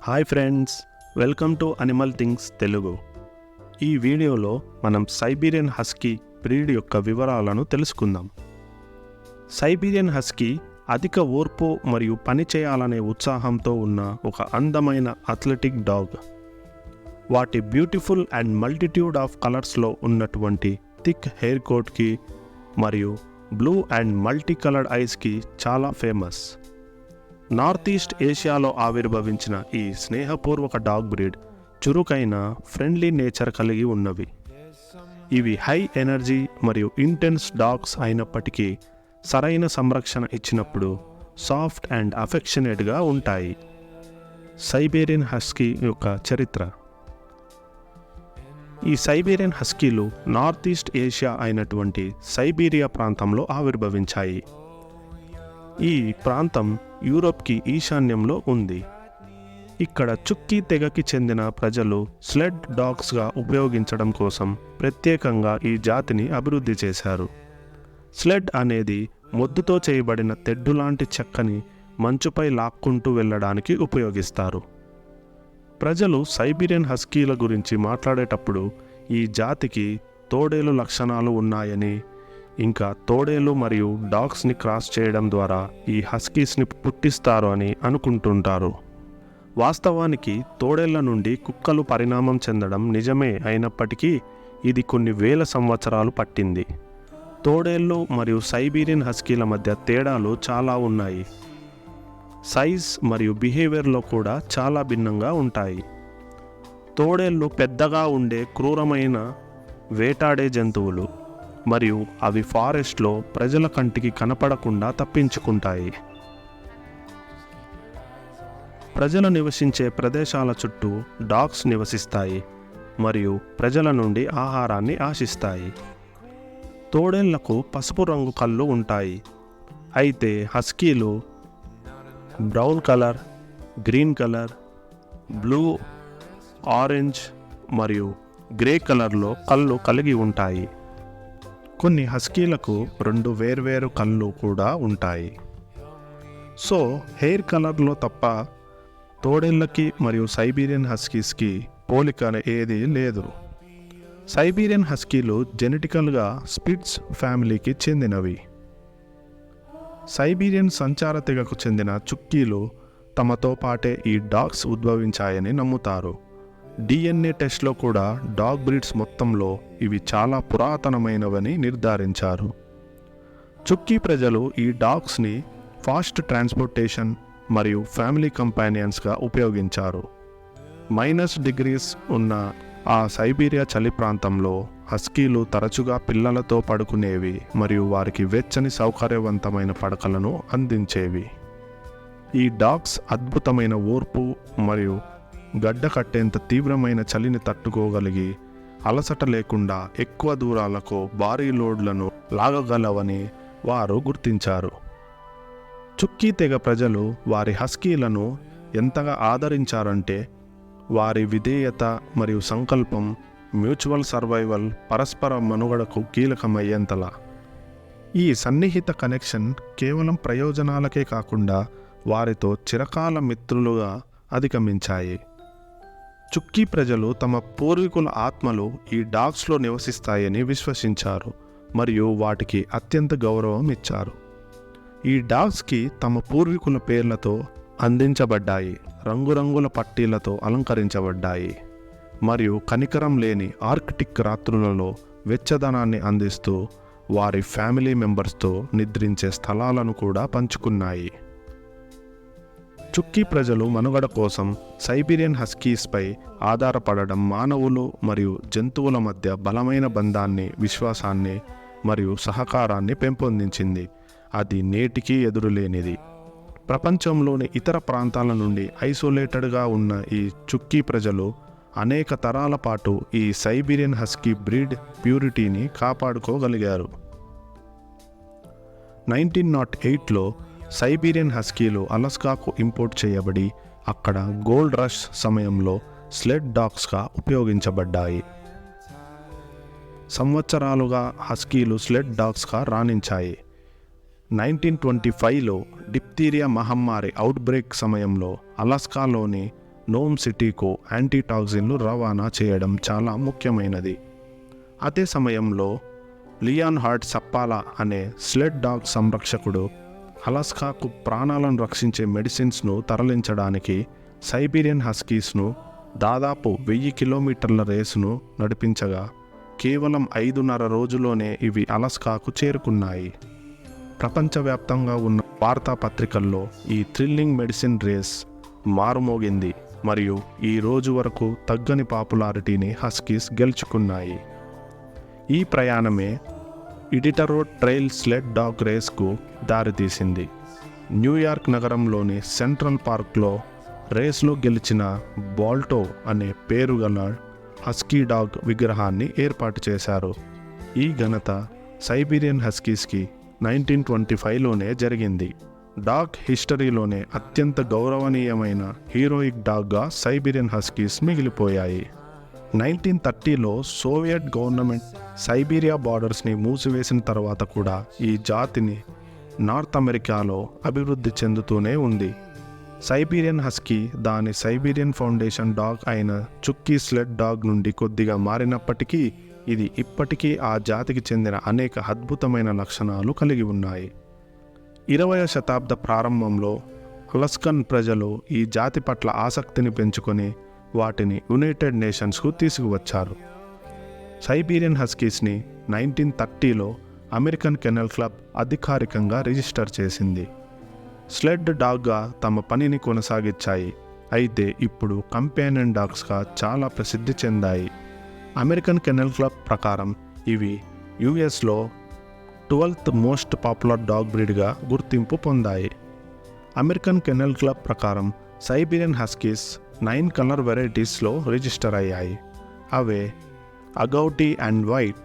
Hi friends, welcome to animal things Telugu. ఈ వీడియోలో మనం సైబీరియన్ హస్కీ బ్రీడ్ యొక్క వివరాలను తెలుసుకుందాం. సైబీరియన్ హస్కీ అధిక ఓర్పు మరియు పని చేయాలనే ఉత్సాహంతో ఉన్న ఒక అందమైన అథ్లెటిక్ డాగ్. వాటి బ్యూటిఫుల్ అండ్ మల్టిట్యూడ్ ఆఫ్ కలర్స్లో ఉన్నటువంటి థిక్ హెయిర్ కోట్కి మరియు బ్లూ అండ్ మల్టీ కలర్డ్ ఐస్కి చాలా ఫేమస్. నార్త్ ఈస్ట్ ఏషియాలో ఆవిర్భవించిన ఈ స్నేహపూర్వక డాగ్ బ్రీడ్ చురుకైన ఫ్రెండ్లీ నేచర్ కలిగి ఉన్నవి. ఇవి హై ఎనర్జీ మరియు ఇంటెన్స్ డాగ్స్ అయినప్పటికీ సరైన సంరక్షణ ఇచ్చినప్పుడు సాఫ్ట్ అండ్ అఫెక్షనేట్గా ఉంటాయి. సైబీరియన్ హస్కీ యొక్క చరిత్ర. ఈ సైబీరియన్ హస్కీలు నార్త్ ఈస్ట్ ఏషియా అయినటువంటి సైబీరియా ప్రాంతంలో ఆవిర్భవించాయి. ఈ ప్రాంతం యూరోప్కి ఈశాన్యంలో ఉంది. ఇక్కడ చుక్కీ తెగకి చెందిన ప్రజలు స్లెడ్ డాగ్స్గా ఉపయోగించడం కోసం ప్రత్యేకంగా ఈ జాతిని అభివృద్ధి చేశారు. స్లెడ్ అనేది మొద్దుతో చేయబడిన తెడ్డు లాంటి చెక్కని మంచుపై లాక్కుంటూ వెళ్ళడానికి ఉపయోగిస్తారు. ప్రజలు సైబీరియన్ హస్కీల గురించి మాట్లాడేటప్పుడు ఈ జాతికి తోడేలు లక్షణాలు ఉన్నాయని, ఇంకా తోడేలు మరియు డాగ్స్ని క్రాస్ చేయడం ద్వారా ఈ హస్కీస్ని పుట్టిస్తారు అని అనుకుంటుంటారు. వాస్తవానికి తోడేళ్ల నుండి కుక్కలు పరిణామం చెందడం నిజమే అయినప్పటికీ ఇది కొన్ని వేల సంవత్సరాలు పట్టింది. తోడేళ్ళు మరియు సైబీరియన్ హస్కీల మధ్య తేడాలు చాలా ఉన్నాయి. సైజ్ మరియు బిహేవియర్లో కూడా చాలా భిన్నంగా ఉంటాయి. తోడేళ్ళు పెద్దగా ఉండే క్రూరమైన వేటాడే జంతువులు మరియు అవి ఫారెస్ట్లో ప్రజల కంటికి కనపడకుండా తప్పించుకుంటాయి. ప్రజలు నివసించే ప్రదేశాల చుట్టూ డాగ్స్ నివసిస్తాయి మరియు ప్రజల నుండి ఆహారాన్ని ఆశిస్తాయి. తోడేళ్లకు పసుపు రంగు కళ్ళు ఉంటాయి, అయితే హస్కీలు brown colour, green colour, blue, orange మరియు గ్రే కలర్లో కళ్ళు కలిగి ఉంటాయి. కొన్ని హస్కీలకు 2 వేర్వేరు కళ్ళు కూడా ఉంటాయి. సో హెయిర్ కలర్లో తప్ప తోడేళ్ళకి మరియు సైబీరియన్ హస్కీస్కి పోలిక ఏదీ లేదు. సైబీరియన్ హస్కీలు జెనెటికల్గా స్పిట్స్ ఫ్యామిలీకి చెందినవి. సైబీరియన్ సంచార తెగకు చెందిన చుక్కీలు తమతో పాటే ఈ డాగ్స్ ఉద్భవించాయని నమ్ముతారు. DNA టెస్ట్లో కూడా డాగ్ బ్రీడ్స్ మొత్తంలో ఇవి చాలా పురాతనమైనవని నిర్ధారించారు. చుక్కీ ప్రజలు ఈ డాగ్స్ని ఫాస్ట్ ట్రాన్స్పోర్టేషన్ మరియు ఫ్యామిలీ కంపానియన్స్గా ఉపయోగించారు. -డిగ్రీస్ ఉన్న ఆ సైబీరియా చలి ప్రాంతంలో హస్కీలు తరచుగా పిల్లలతో పడుకునేవి మరియు వారికి వెచ్చని సౌకర్యవంతమైన పడకలను అందించేవి. ఈ డాగ్స్ అద్భుతమైన ఓర్పు మరియు గడ్డ కట్టేంత తీవ్రమైన చలిని తట్టుకోగలిగి అలసట లేకుండా ఎక్కువ దూరాలకు భారీ లోడ్లను లాగగలవని వారు గుర్తించారు. చుక్కీ తెగ ప్రజలు వారి హస్కీలను ఎంతగా ఆదరించారంటే వారి విధేయత మరియు సంకల్పం మ్యూచువల్ సర్వైవల్, పరస్పర మనుగడకు కీలకమయ్యేంతలా. ఈ సన్నిహిత కనెక్షన్ కేవలం ప్రయోజనాలకే కాకుండా వారితో చిరకాల మిత్రులుగా అధిగమించాయి. చుక్కీ ప్రజలు తమ పూర్వీకుల ఆత్మలు ఈ డాగ్స్లో నివసిస్తాయని విశ్వసించారు మరియు వాటికి అత్యంత గౌరవం ఇచ్చారు. ఈ డాగ్స్కి తమ పూర్వీకుల పేర్లతో అందించబడ్డాయి, రంగురంగుల పట్టీలతో అలంకరించబడ్డాయి మరియు కనికరం లేని ఆర్కిటిక్ రాత్రులలో వెచ్చదనాన్ని అందిస్తూ వారి ఫ్యామిలీ మెంబర్స్తో నిద్రించే స్థలాలను కూడా పంచుకున్నాయి. చుక్కీ ప్రజలు మనుగడ కోసం సైబీరియన్ హస్కీస్పై ఆధారపడడం మానవులు మరియు జంతువుల మధ్య బలమైన బంధాన్ని, విశ్వాసాన్ని మరియు సహకారాన్ని పెంపొందించింది. అది నేటికీ ఎదురులేనిది. ప్రపంచంలోని ఇతర ప్రాంతాల నుండి ఐసోలేటెడ్గా ఉన్న ఈ చుక్కీ ప్రజలు అనేక తరాల పాటు ఈ సైబీరియన్ హస్కీ బ్రీడ్ ప్యూరిటీని కాపాడుకోగలిగారు. 1908లో సైబీరియన్ హస్కీలు అలాస్కాకు ఇంపోర్ట్ చేయబడి అక్కడ గోల్డ్ రష్ సమయంలో స్లెడ్ డాగ్స్గా ఉపయోగించబడ్డాయి. సంవత్సరాలుగా హస్కీలు స్లెడ్ డాగ్స్గా రాణించాయి. 1925లో డిప్తీరియా మహమ్మారి అవుట్బ్రేక్ సమయంలో అలాస్కాలోని నోమ్ సిటీకు యాంటీటాక్సిన్లు రవాణా చేయడం చాలా ముఖ్యమైనది. అదే సమయంలో లియాన్ హార్ట్ సప్పాలా అనే స్లెడ్ డాగ్ సంరక్షకుడు అలాస్కాకు ప్రాణాలను రక్షించే మెడిసిన్స్ను తరలించడానికి సైబీరియన్ హస్కీస్ను దాదాపు 1000 కిలోమీటర్ల రేసును నడిపించగా కేవలం 5.5 రోజుల్లోనే ఇవి అలాస్కాకు చేరుకున్నాయి. ప్రపంచవ్యాప్తంగా ఉన్న వార్తాపత్రికల్లో ఈ థ్రిల్లింగ్ మెడిసిన్ రేస్ మారుమోగింది మరియు ఈ రోజు వరకు తగ్గని పాపులారిటీని హస్కీస్ గెలుచుకున్నాయి. ఈ ప్రయాణమే ఇడిటరోడ్ ట్రైల్ స్లెడ్ డాగ్ రేస్కు దారితీసింది. న్యూయార్క్ నగరంలోని సెంట్రల్ పార్క్లో రేస్లో గెలిచిన బాల్టో అనే పేరుగల హస్కీ డాగ్ విగ్రహాన్ని ఏర్పాటు చేశారు. ఈ ఘనత సైబీరియన్ హస్కీస్కి 1925లోనే జరిగింది. డాగ్ హిస్టరీలోనే అత్యంత గౌరవనీయమైన హీరోయిక్ డాగ్గా సైబీరియన్ హస్కీస్ మిగిలిపోయాయి. 1930లో సోవియట్ గవర్నమెంట్ సైబీరియా బార్డర్స్ని మూసివేసిన తర్వాత కూడా ఈ జాతిని నార్త్ అమెరికాలో అభివృద్ధి చెందుతూనే ఉంది. సైబీరియన్ హస్కీ దాని సైబీరియన్ ఫౌండేషన్ డాగ్ అయిన చుక్కీ స్లెడ్ డాగ్ నుండి కొద్దిగా మారినప్పటికీ ఇది ఇప్పటికీ ఆ జాతికి చెందిన అనేక అద్భుతమైన లక్షణాలు కలిగి ఉన్నాయి. 20వ శతాబ్ద ప్రారంభంలో అలస్కన్ ప్రజలు ఈ జాతి పట్ల ఆసక్తిని పెంచుకొని వాటిని యునైటెడ్ నేషన్స్కు తీసుకువచ్చారు. సైబీరియన్ హస్కీస్ని 1930లో అమెరికన్ కెనల్ క్లబ్ అధికారికంగా రిజిస్టర్ చేసింది. స్లెడ్ డాగ్గా తమ పనిని కొనసాగించాయి, అయితే ఇప్పుడు కంపానియన్ డాగ్స్గా చాలా ప్రసిద్ధి చెందాయి. అమెరికన్ కెనల్ క్లబ్ ప్రకారం ఇవి యుఎస్లో 12th మోస్ట్ పాపులర్ డాగ్ బ్రీడ్గా గుర్తింపు పొందాయి. అమెరికన్ కెనల్ క్లబ్ ప్రకారం సైబీరియన్ హస్కీస్ 9 కలర్ వెరైటీస్లో రిజిస్టర్ అయ్యాయి. అవే agouti and white,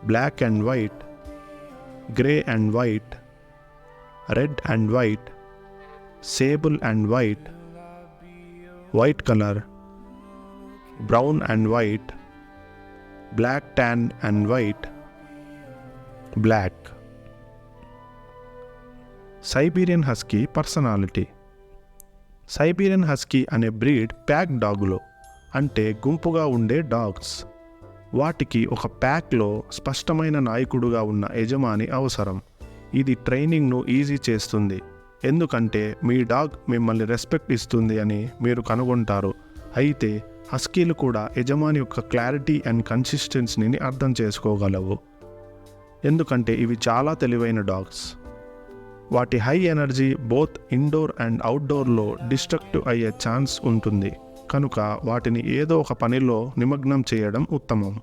black and white, grey and white, red and white, sable and white, white colour, brown and white, black tan and white, black. Siberian husky personality. Siberian husky అనే breed pack డాగులు, అంటే గుంపుగా ఉండే dogs. వాటికి ఒక ప్యాక్లో స్పష్టమైన నాయకుడుగా ఉన్న యజమాని అవసరం. ఇది ట్రైనింగ్ను ఈజీ చేస్తుంది, ఎందుకంటే మీ డాగ్ మిమ్మల్ని రెస్పెక్ట్ ఇస్తుంది అని మీరు కనుగొంటారు. అయితే హస్కీలు కూడా యజమాని యొక్క క్లారిటీ అండ్ కన్సిస్టెన్సీని అర్థం చేసుకోగలవు, ఎందుకంటే ఇవి చాలా తెలివైన డాగ్స్. వాటి high energy both indoor and అవుట్డోర్లో డిస్ట్రక్టివ్ అయ్యే ఛాన్స్ ఉంటుంది, కనుక వాటిని ఏదో ఒక పనిలో నిమగ్నం చేయడం ఉత్తమం.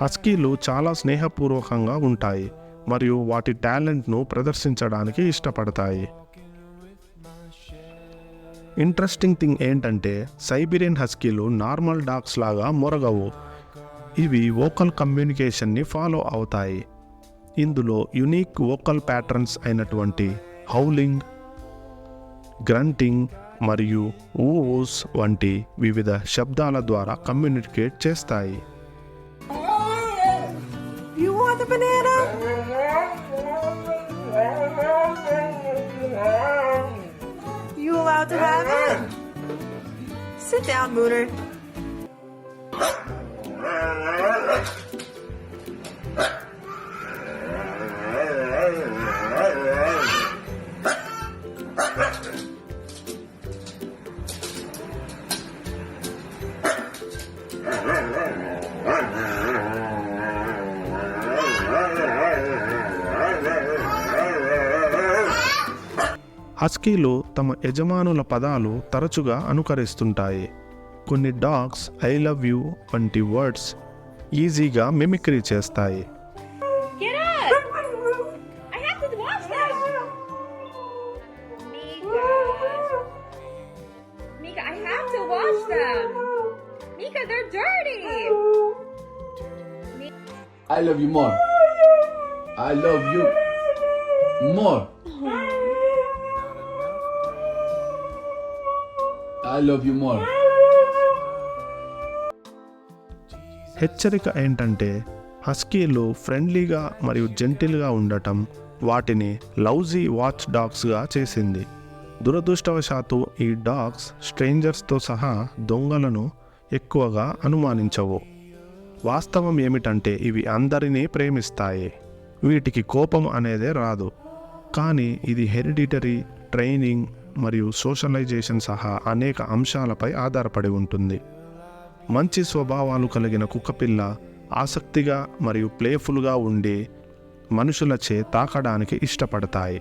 హస్కీలు చాలా స్నేహపూర్వకంగా ఉంటాయి మరియు వాటి టాలెంట్ను ప్రదర్శించడానికి ఇష్టపడతాయి. ఇంట్రెస్టింగ్ థింగ్ ఏంటంటే సైబీరియన్ హస్కీలు నార్మల్ డాగ్స్ లాగా మొరగవు. ఇవి వోకల్ కమ్యూనికేషన్ని ఫాలో అవుతాయి. ఇందులో యునిక్ వోకల్ ప్యాటర్న్స్ అయినటువంటి హౌలింగ్, గ్రంటింగ్ మరియు ఊస్ వంటి వివిధ శబ్దాల ద్వారా కమ్యూనికేట్ చేస్తాయి. You want the banana? You allowed to have it? Sit down, Mooner. హస్కీలు తమ యజమానుల పదాలు తరచుగా అనుకరిస్తుంటాయి. కొన్ని డాగ్స్ ఐ లవ్ యూ వంటి వర్డ్స్ ఈజీగా మిమిక్రీ చేస్తాయి. Get up! I have to wash them! Mika, I have to wash them! Mika, they're dirty! I love you more. I love you more. I love you more. హెచ్చరిక ఏంటంటే హస్కీలు ఫ్రెండ్లీగా మరియు జెంటిల్గా ఉండటం వాటిని lousy watch డాగ్స్గా చేసింది. దురదృష్టవశాత్తు ఈ డాగ్స్ స్ట్రేంజర్స్తో సహా దొంగలను ఎక్కువగా అనుమానించవు. వాస్తవం ఏమిటంటే ఇవి అందరినీ ప్రేమిస్తాయి. వీటికి కోపం అనేదే రాదు. కానీ ఇది హెరిడిటరీ, ట్రైనింగ్ మరియు సోషలైజేషన్ సహా అనేక అంశాలపై ఆధారపడి ఉంటుంది. మంచి స్వభావాలు కలిగిన కుక్కపిల్ల ఆసక్తిగా మరియు ప్లేఫుల్గా ఉండి మనుషులచే తాకడానికి ఇష్టపడతాయి.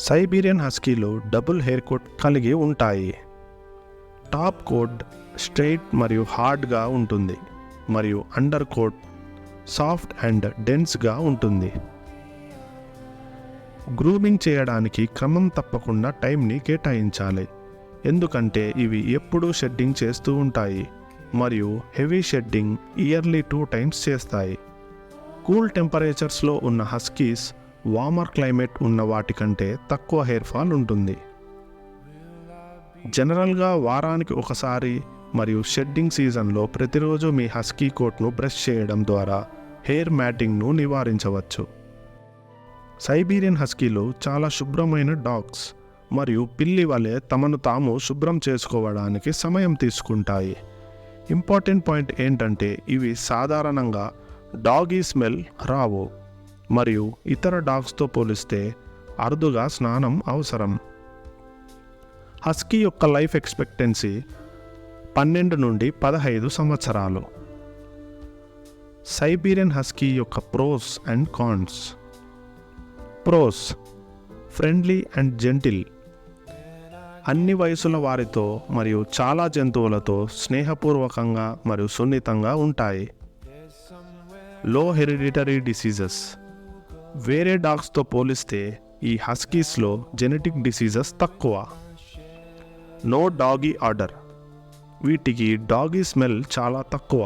సైబీరియన్ హస్కీలు డబుల్ హెయిర్ కోట్ కలిగి ఉంటాయి. టాప్ కోట్ స్ట్రెయిట్ మరియు హార్డ్గా ఉంటుంది మరియు అండర్ కోట్ సాఫ్ట్ అండ్ డెన్స్గా ఉంటుంది. గ్రూమింగ్ చేయడానికి క్రమం తప్పకుండా టైంని కేటాయించాలి, ఎందుకంటే ఇవి ఎప్పుడూ షెడ్డింగ్ చేస్తూ ఉంటాయి మరియు హెవీ షెడ్డింగ్ ఇయర్లీ 2 times చేస్తాయి. కూల్ టెంపరేచర్స్లో ఉన్న హస్కీస్ వార్మర్ క్లైమేట్ ఉన్న వాటికంటే తక్కువ హెయిర్ ఫాల్ ఉంటుంది. జనరల్గా వారానికి ఒకసారి మరియు షెడ్డింగ్ సీజన్లో ప్రతిరోజు మీ హస్కీ కోట్ను బ్రష్ చేయడం ద్వారా హెయిర్ మ్యాటింగ్ను నివారించవచ్చు. సైబీరియన్ హస్కీలు చాలా శుభ్రమైన డాగ్స్ మరియు పిల్లి వలె తమను తాము శుభ్రం చేసుకోవడానికి సమయం తీసుకుంటాయి. ఇంపార్టెంట్ పాయింట్ ఏంటంటే ఇవి సాధారణంగా డాగీ స్మెల్ రావు మరియు ఇతర డాగ్స్తో పోలిస్తే అరుదుగా స్నానం అవసరం. హస్కీ యొక్క లైఫ్ ఎక్స్పెక్టెన్సీ 12 నుండి 15 సంవత్సరాలు. సైబీరియన్ హస్కీ యొక్క pros and cons. Pros: friendly and gentle, అన్ని వయసుల వారితో మరియు చాలా జంతువులతో స్నేహపూర్వకంగా మరియు సున్నితంగా ఉంటాయి. లో హెరిడిటరీ డిసీజెస్: వేరే డాగ్స్తో పోలిస్తే ఈ హస్కీస్లో జెనెటిక్ డిసీజెస్ తక్కువ. నో డాగీ ఆర్డర్: వీటికి డాగీ స్మెల్ చాలా తక్కువ.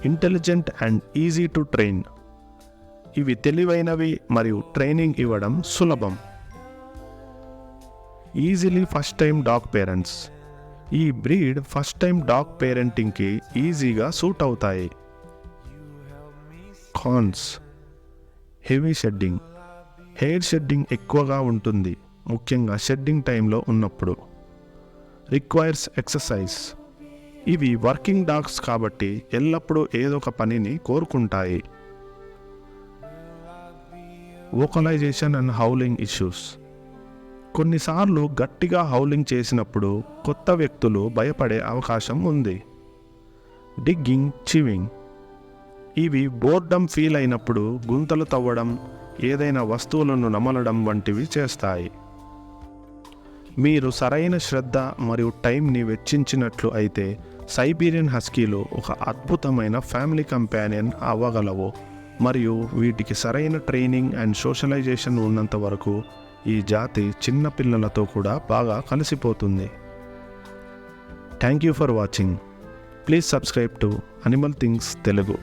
Intelligent and easy to train: ఇవి తెలివైనవి మరియు ట్రైనింగ్ ఇవ్వడం సులభం. Easily first time dog parents: ఈ బ్రీడ్ ఫస్ట్ టైం డాగ్ పేరెంటింగ్కి ఈజీగా సూట్ అవుతాయి. Cons: heavy shedding, hair shedding ఎక్కువగా ఉంటుంది, ముఖ్యంగా షెడ్డింగ్ టైంలో ఉన్నప్పుడు. రిక్వైర్స్ ఎక్సర్సైజ్: ఇవి వర్కింగ్ డాగ్స్ కాబట్టి ఎల్లప్పుడూ ఏదో ఒక పనిని కోరుకుంటాయి. వోకలైజేషన్ అండ్ హౌలింగ్ ఇష్యూస్: కొన్నిసార్లు గట్టిగా హౌలింగ్ చేసినప్పుడు కొత్త వ్యక్తులు భయపడే అవకాశం ఉంది. డిగ్గింగ్, చివింగ్: ఇవి బోర్డమ్ ఫీల్ అయినప్పుడు గుంతలు తవ్వడం, ఏదైనా వస్తువులను నమలడం వంటివి చేస్తాయి. మీరు సరైన శ్రద్ధ మరియు టైంని వెచ్చించినట్లు అయితే సైబీరియన్ హస్కీలు ఒక అద్భుతమైన ఫ్యామిలీ కంపానియన్ అవ్వగలవు మరియు వీటికి సరైన ట్రైనింగ్ అండ్ సోషలైజేషన్ ఉన్నంత వరకు ఈ జాతి చిన్న పిల్లలతో కూడా బాగా కలిసిపోతుంది. Thank you for watching. Please subscribe to animal things Telugu.